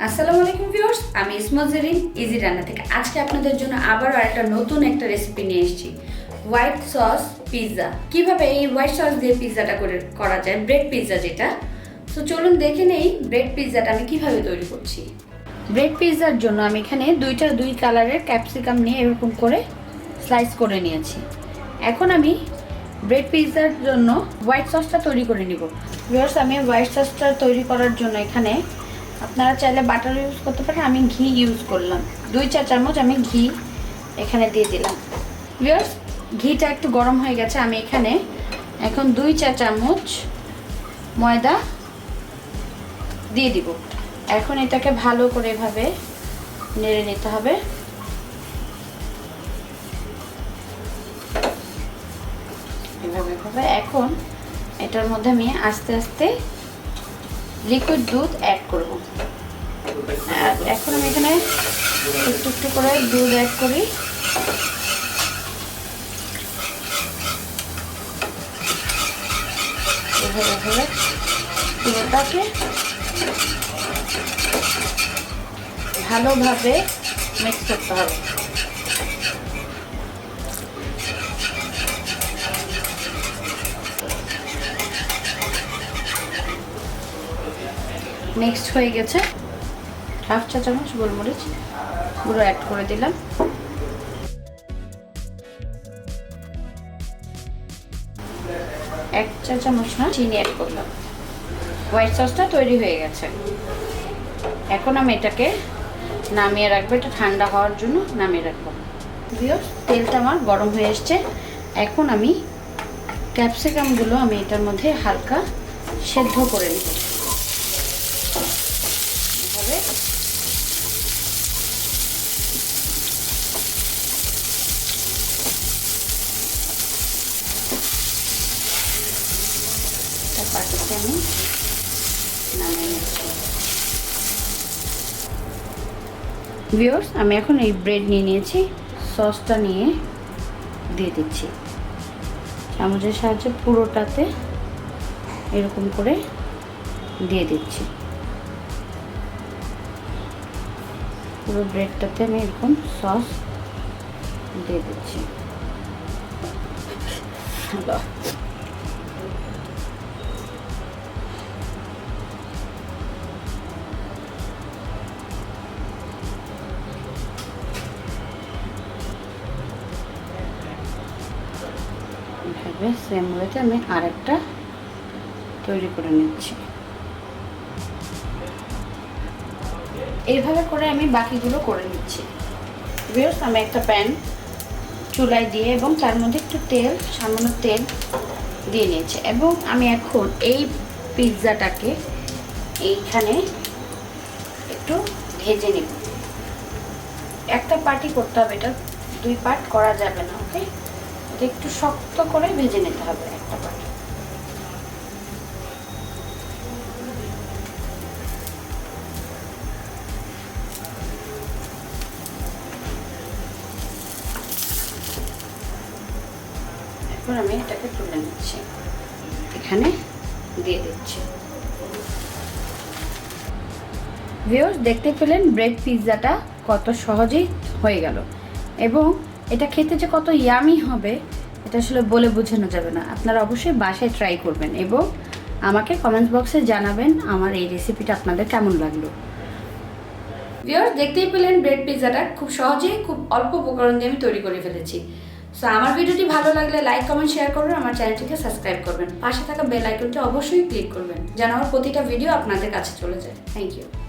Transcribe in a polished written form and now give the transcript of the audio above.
আসসালামু আলাইকুম ভিউয়ার্স, আমি ইসমজেরিন ইজি রান্না থেকে আজকে আপনাদের জন্য আবারও একটা নতুন একটা রেসিপি নিয়ে এসেছি। White sauce pizza. কিভাবে এই হোয়াইট সস দিয়ে পিৎজাটা করা যায়, ব্রেড পিৎজা যেটা। তো চলুন দেখে নেই ব্রেড পিৎজাটা আমি কিভাবে তৈরি করছি। ব্রেড পিৎজার জন্য আমি এখানে দুই কালারের ক্যাপসিকাম নিয়ে এরকম করে স্লাইস করে নিয়েছি। এখন আমি ব্রেড পিৎজার জন্য হোয়াইট সসটা তৈরি করে নিব। ভিউয়ার্স, আমি হোয়াইট সসটা তৈরি করার জন্য এখানে আপনারা চাইলে বাটার ইউজ করতে পারেন, আমি ঘি ইউজ করলাম। 2 চা চামচ আমি ঘি এখানে দিয়ে দিলাম। ভিউয়ার্স, ঘিটা একটু গরম হয়ে গেছে, আমি এখানে এখন 2 চা চামচ ময়দা দিয়ে দিব। এখন এটাকে ভালো করে এভাবে নেড়ে নিতে হবে। এভাবে এখন এটার মধ্যে আমি আস্তে আস্তে লিকুইড দুধ অ্যাড করব। এখন আমি এখানে একটু একটু করে দুধ অ্যাড করি। এভাবে পুরোটাকে ভালোভাবে মিক্স করতে হবে। মিক্সড হয়ে গেছে। 1/2 চা চামচ গোলমরিচ গুঁড়ো অ্যাড করে দিলাম। 1 চা চামচ চিনি অ্যাড করলাম। হোয়াইট সসটা তৈরি হয়ে গেছে। এখন আমি এটাকে নামিয়ে রাখবো, এটা ঠান্ডা হওয়ার জন্য নামিয়ে রাখবো। ভিউয়ার্স, তেলটা আমার গরম হয়ে এসছে। এখন আমি ক্যাপসিকামগুলো আমি এটার মধ্যে হালকা সেদ্ধ করে নেব। আমি নামিয়ে নিচ্ছি। ভিউয়ার্স, আমি এখন এই ব্রেড নিয়ে নিয়েছি, সসটা নিয়ে দিয়ে দিচ্ছি। চামচের সাহায্যে পুরোটাতে এরকম করে দিয়ে দিচ্ছি। পুরো ব্রেডটাতে আমি এরকম সস দিয়ে দিচ্ছি। এভাবে সেম ওয়েতে আমি আরেকটা তৈরি করে নিচ্ছি। এইভাবে করে আমি বাকিগুলো করে নিচ্ছি। ভিউয়ার্স, আমি একটা প্যান চুলায় দিয়ে এবং তার মধ্যে একটু সামান্য তেল দিয়ে নিয়েছি এবং আমি এখন এই পিৎজাটাকে এইখানে একটু ভেজে নেব। একটা পার্টই করতে হবে, এটা 2 পার্ট করা যাবে না। ওকে, এটা একটু শক্ত করে ভেজে নিতে হবে একটা পার্ট। এখন আমি এটাকে তুলে নিচ্ছি, এখানে দিয়ে দিচ্ছি। ভিউয়ার্স, দেখতে পেলেন ব্রেড পিৎজাটা কত সহজেই হয়ে গেল এবং এটা খেতে যে কত ইয়ামি হবে এটা আসলে বলে বোঝানো যাবে না। আপনারা অবশ্যই বাসায় ট্রাই করবেন এবং আমাকে কমেন্টস বক্সে জানাবেন আমার এই রেসিপিটা আপনাদের কেমন লাগলো। ভিউয়ার্স, দেখতেই পেলেন ব্রেড পিৎজাটা খুব সহজেই খুব অল্প উপকরণ দিয়ে আমি তৈরি করে ফেলেছি। সো আমার ভিডিওটি ভালো লাগলে লাইক কমেন্ট শেয়ার করবেন, আমার চ্যানেলটিকে সাবস্ক্রাইব করবেন, পাশে থাকা বেল আইকনটি অবশ্যই ক্লিক করবেন যেন আমার প্রতিটা ভিডিও আপনাদের কাছে চলে যায়। Thank you.